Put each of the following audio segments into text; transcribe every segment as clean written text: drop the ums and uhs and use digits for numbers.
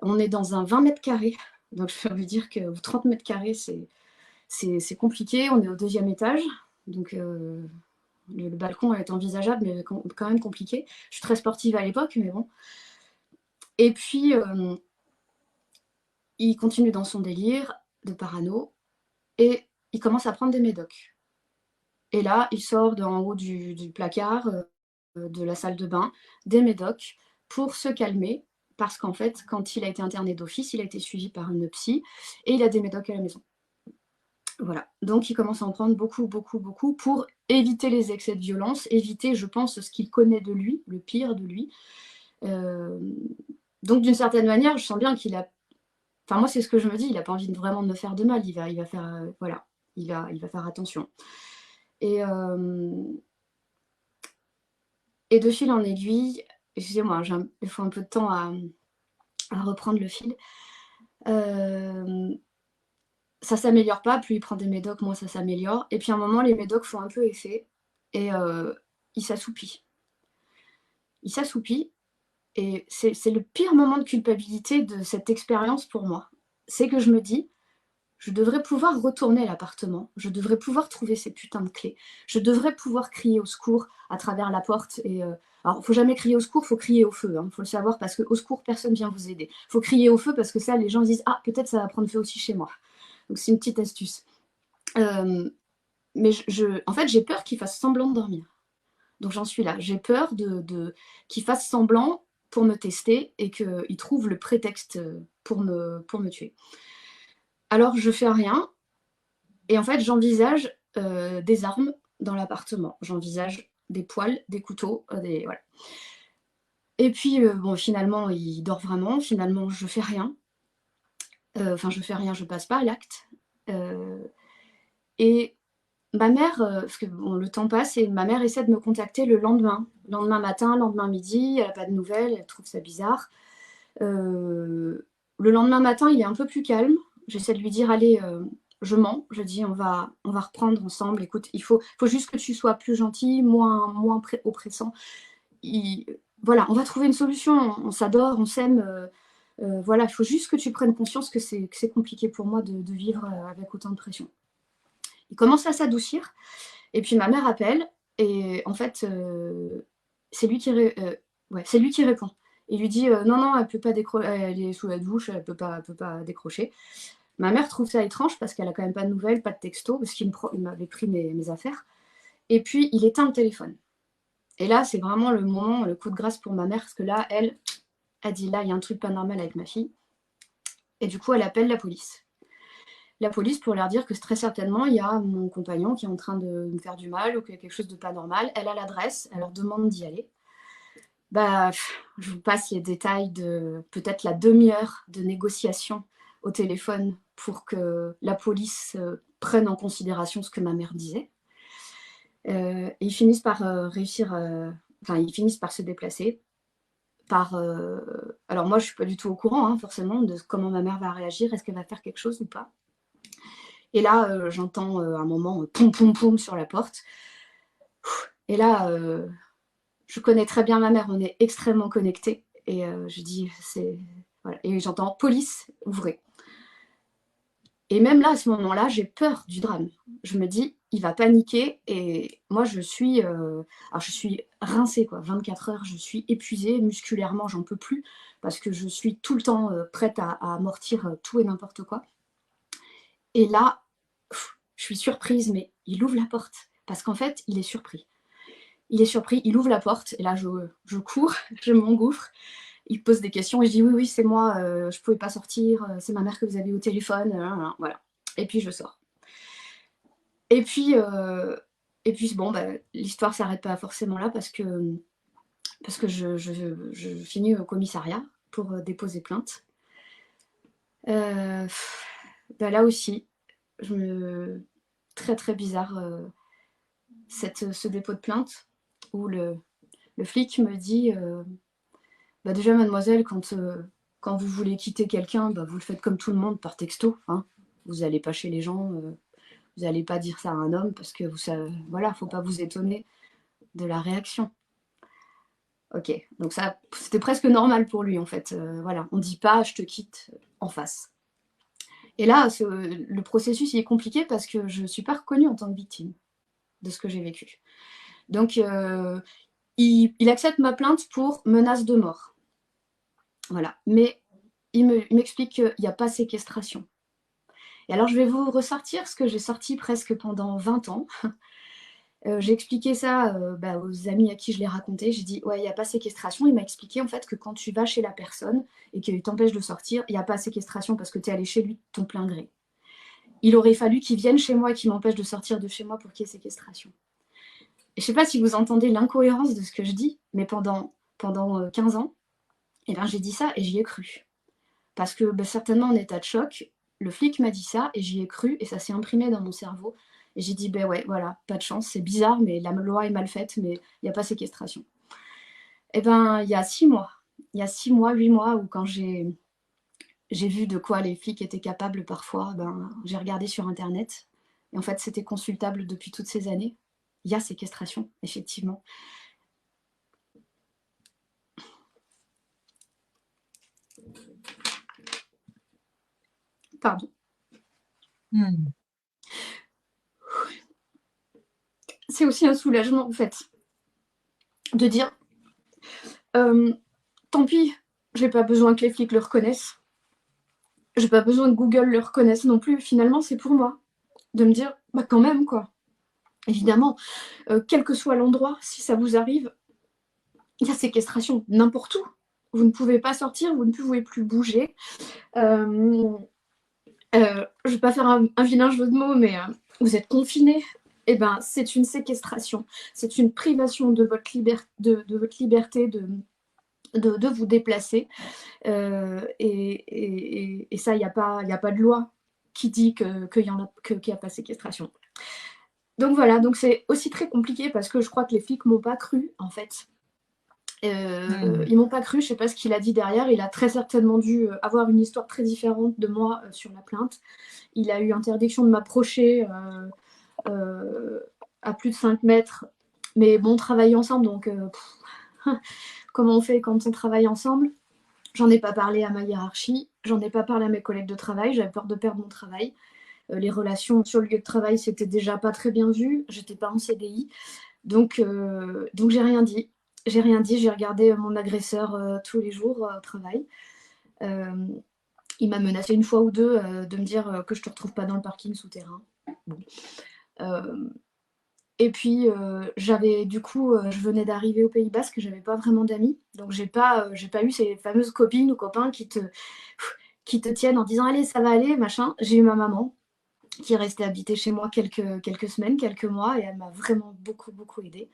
On est dans un 20 mètres carrés, donc je peux vous dire que 30 mètres carrés, c'est compliqué. On est au deuxième étage, donc le balcon est envisageable, mais quand même compliqué. Je suis très sportive à l'époque, mais bon. Et puis, il continue dans son délire de parano, et il commence à prendre des médocs. Et là, il sort d'en haut du placard, de la salle de bain, des médocs pour se calmer, parce qu'en fait, quand il a été interné d'office, il a été suivi par une psy, et il a des médocs à la maison. Voilà. Donc, il commence à en prendre beaucoup, beaucoup, beaucoup pour éviter les excès de violence, éviter, je pense, ce qu'il connaît de lui, le pire de lui. Euh, donc, d'une certaine manière, je sens bien qu'il a. Enfin, moi, c'est ce que je me dis, il n'a pas envie vraiment de me faire de mal, il va faire. Voilà, il va faire attention. Et, et de fil en aiguille, excusez-moi, il faut un peu de temps à reprendre le fil. Ça s'améliore pas, plus il prend des médocs, moins ça s'améliore. Et puis à un moment, les médocs font un peu effet et il s'assoupit. Il s'assoupit et c'est le pire moment de culpabilité de cette expérience pour moi. C'est que je me dis, je devrais pouvoir retourner à l'appartement, je devrais pouvoir trouver ces putains de clés, je devrais pouvoir crier au secours à travers la porte. Alors, faut jamais crier au secours, faut crier au feu, hein, faut le savoir, parce qu'au secours, personne vient vous aider. Faut crier au feu parce que ça, les gens disent, ah, peut-être ça va prendre feu aussi chez moi. Donc c'est une petite astuce. Mais en fait, j'ai peur qu'il fasse semblant de dormir. Donc j'en suis là. J'ai peur qu'il fasse semblant pour me tester et qu'il trouve le prétexte pour me tuer. Alors je fais rien et en fait j'envisage des armes dans l'appartement. J'envisage des poils, des couteaux, voilà. Et puis bon, finalement il dort vraiment. Finalement je fais rien. Enfin je fais rien, je passe pas à l'acte. Et ma mère, parce que bon, le temps passe, et ma mère essaie de me contacter le lendemain. Lendemain matin, lendemain midi, elle n'a pas de nouvelles, elle trouve ça bizarre. Le lendemain matin, il est un peu plus calme. J'essaie de lui dire, allez, je mens. Je dis, on va reprendre ensemble. Écoute, il faut juste que tu sois plus gentil, moins oppressant. Il- voilà, on va trouver une solution. On s'adore, on s'aime. Voilà, il faut juste que tu prennes conscience que c'est compliqué pour moi de vivre avec autant de pression. Il commence à s'adoucir. Et puis ma mère appelle, et en fait, c'est lui c'est lui qui répond. Il lui dit non, non, elle peut pas décrocher, elle est sous la douche, elle peut pas décrocher. Ma mère trouve ça étrange parce qu'elle a quand même pas de nouvelles, pas de texto, parce il m'avait pris mes affaires. Et puis il éteint le téléphone. Et là, c'est vraiment le moment, le coup de grâce pour ma mère, parce que là, elle a dit là, il y a un truc pas normal avec ma fille. Et du coup, elle appelle la police pour leur dire que très certainement, il y a mon compagnon qui est en train de me faire du mal ou qu'il y a quelque chose de pas normal. Elle a l'adresse, elle leur demande d'y aller. Bah, je vous passe les détails de peut-être la demi-heure de négociation au téléphone pour que la police prenne en considération ce que ma mère disait. Et ils finissent par réussir, enfin, ils finissent par se déplacer. Alors moi, je suis pas du tout au courant, hein, forcément, de comment ma mère va réagir, est-ce qu'elle va faire quelque chose ou pas. Et là, j'entends un moment poum poum poum sur la porte. Et là, je connais très bien ma mère, on est extrêmement connectés. Et je dis, c'est. Voilà. Et j'entends police, ouvrez. Et même là, à ce moment-là, j'ai peur du drame. Je me dis, il va paniquer. Et moi, alors, je suis rincée, quoi. 24 heures, je suis épuisée. Musculairement, j'en peux plus. Parce que je suis tout le temps prête à amortir tout et n'importe quoi. Et là, je suis surprise, mais il ouvre la porte. Parce qu'en fait, il est surpris. Il est surpris, il ouvre la porte, et là, je cours, je m'engouffre. Il pose des questions, et je dis oui, oui, c'est moi, je pouvais pas sortir, c'est ma mère que vous avez au téléphone, voilà. Et puis, je sors. Et puis, bon, bah, l'histoire s'arrête pas forcément là, parce que je finis au commissariat pour déposer plainte. Euh, Bah, là aussi, très, très bizarre, ce dépôt de plainte, où le flic me dit bah déjà, mademoiselle, quand vous voulez quitter quelqu'un, bah, vous le faites comme tout le monde par texto. Hein. Vous n'allez pas chez les gens, vous n'allez pas dire ça à un homme parce que voilà, faut pas vous étonner de la réaction. Ok, donc ça, c'était presque normal pour lui en fait. Voilà, on dit pas je te quitte en face. Et là, le processus il est compliqué parce que je ne suis pas reconnue en tant que victime de ce que j'ai vécu. Donc, il accepte ma plainte pour menace de mort. Voilà. Mais il m'explique qu'il n'y a pas séquestration. Et alors, je vais vous ressortir ce que j'ai sorti presque pendant 20 ans. J'ai expliqué ça aux amis à qui je l'ai raconté. J'ai dit, ouais, il n'y a pas séquestration. Il m'a expliqué en fait que quand tu vas chez la personne et qu'il t'empêche de sortir, il n'y a pas séquestration parce que tu es allé chez lui de ton plein gré. Il aurait fallu qu'il vienne chez moi et qu'il m'empêche de sortir de chez moi pour qu'il y ait séquestration. Et je ne sais pas si vous entendez l'incohérence de ce que je dis, mais pendant 15 ans, j'ai dit ça et j'y ai cru. Parce que certainement en état de choc, le flic m'a dit ça et j'y ai cru et ça s'est imprimé dans mon cerveau. Et j'ai dit, ouais, voilà, pas de chance, c'est bizarre, mais la loi est mal faite, mais il n'y a pas séquestration. Et il y a 6 mois, 8 mois, où quand j'ai vu de quoi les flics étaient capables parfois, j'ai regardé sur Internet. Et en fait, c'était consultable depuis toutes ces années. Il y a séquestration, effectivement. Pardon. C'est aussi un soulagement, en fait, de dire tant pis, j'ai pas besoin que les flics le reconnaissent. J'ai pas besoin que Google le reconnaisse non plus. Finalement, c'est pour moi. De me dire, quand même, quoi. Évidemment, quel que soit l'endroit, si ça vous arrive, il y a séquestration n'importe où. Vous ne pouvez pas sortir, vous ne pouvez plus bouger. Je vais pas faire un vilain jeu de mots, mais vous êtes confiné. C'est une séquestration. C'est une privation de votre, votre liberté de vous déplacer. Et ça, il n'y a pas de loi qui dit qu'il n'y a pas séquestration. Donc voilà, donc c'est aussi très compliqué parce que je crois que les flics m'ont pas cru, en fait. Ils m'ont pas cru, je sais pas ce qu'il a dit derrière. Il a très certainement dû avoir une histoire très différente de moi sur la plainte. Il a eu interdiction de m'approcher à plus de 5 mètres. Mais bon, on travaille ensemble, donc comment on fait quand on travaille ensemble? J'en ai pas parlé à ma hiérarchie, j'en ai pas parlé à mes collègues de travail, j'avais peur de perdre mon travail. Les relations sur le lieu de travail, c'était déjà pas très bien vu, j'étais pas en CDI. Donc j'ai rien dit. J'ai rien dit, j'ai regardé mon agresseur tous les jours au travail. Il m'a menacé une fois ou deux de me dire que je te retrouve pas dans le parking souterrain. Bon. Et puis j'avais du coup, je venais d'arriver au Pays Basque, j'avais pas vraiment d'amis, donc j'ai pas eu ces fameuses copines ou copains qui te tiennent en disant allez ça va aller machin. J'ai eu ma maman qui est restée habiter chez moi quelques semaines, quelques mois, et elle m'a vraiment beaucoup aidée.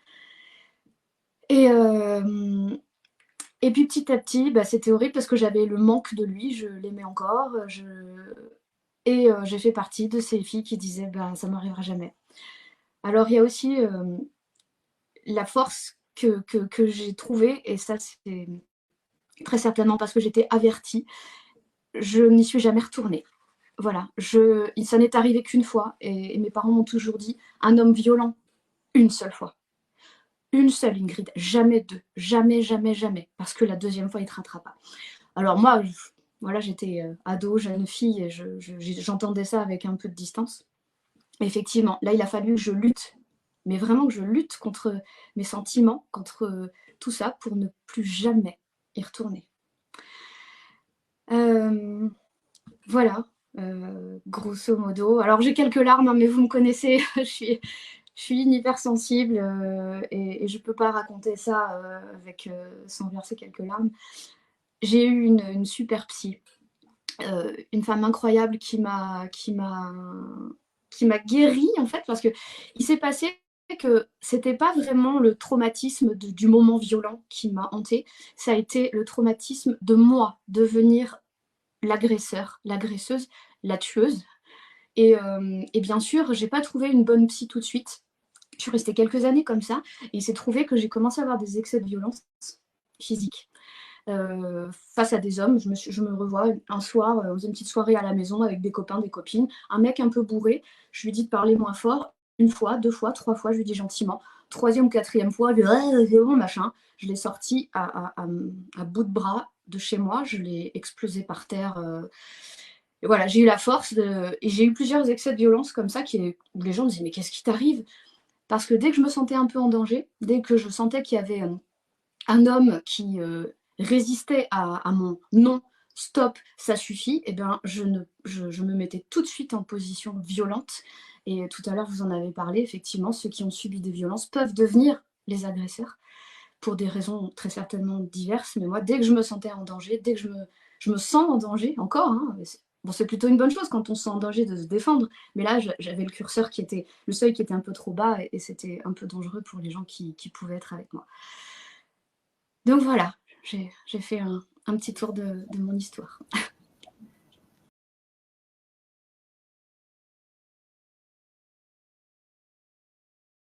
Et puis petit à petit, c'était horrible parce que j'avais le manque de lui, je l'aimais encore, et j'ai fait partie de ces filles qui disaient ça m'arrivera jamais. Alors il y a aussi la force que j'ai trouvée, et ça c'est très certainement parce que j'étais avertie, je n'y suis jamais retournée. Voilà, ça n'est arrivé qu'une fois, et mes parents m'ont toujours dit, un homme violent, une seule fois. Une seule, Ingrid, jamais deux, jamais, parce que la deuxième fois, il ne te rattrapera. Alors moi, voilà, j'étais ado, jeune fille, et j'entendais ça avec un peu de distance. Mais effectivement, là, il a fallu que je lutte, mais vraiment que je lutte contre mes sentiments, contre tout ça, pour ne plus jamais y retourner. Voilà, grosso modo. Alors j'ai quelques larmes, hein, mais vous me connaissez, je suis une hypersensible et je ne peux pas raconter ça sans verser quelques larmes. J'ai eu une super psy, une femme incroyable qui m'a guérie en fait, parce que il s'est passé que c'était pas vraiment le traumatisme du moment violent qui m'a hantée, ça a été le traumatisme de moi devenir l'agresseur, l'agresseuse, la tueuse. Et bien sûr, j'ai pas trouvé une bonne psy tout de suite. Je suis restée quelques années comme ça, et il s'est trouvé que j'ai commencé à avoir des excès de violence physique. Face à des hommes, je me revois un soir, on faisait une petite soirée à la maison avec des copains, des copines, un mec un peu bourré, je lui dis de parler moins fort, une fois, deux fois, trois fois, je lui dis gentiment, troisième ou quatrième fois, c'est bon, machin. Je l'ai sorti à bout de bras de chez moi, je l'ai explosé par terre. Et voilà, j'ai eu la force et j'ai eu plusieurs excès de violence comme ça où les gens me disaient mais qu'est-ce qui t'arrive? Parce que dès que je me sentais un peu en danger, dès que je sentais qu'il y avait un homme qui résistait à mon non, stop, ça suffit, eh bien, je me mettais tout de suite en position violente. Et tout à l'heure, vous en avez parlé, effectivement, ceux qui ont subi des violences peuvent devenir les agresseurs pour des raisons très certainement diverses. Mais moi, dès que je me sentais en danger, dès que je me sens en danger, encore, hein, bon, c'est plutôt une bonne chose quand on se sent en danger de se défendre, mais là, j'avais le curseur le seuil qui était un peu trop bas et c'était un peu dangereux pour les gens qui pouvaient être avec moi. Donc voilà, j'ai fait un petit tour de mon histoire.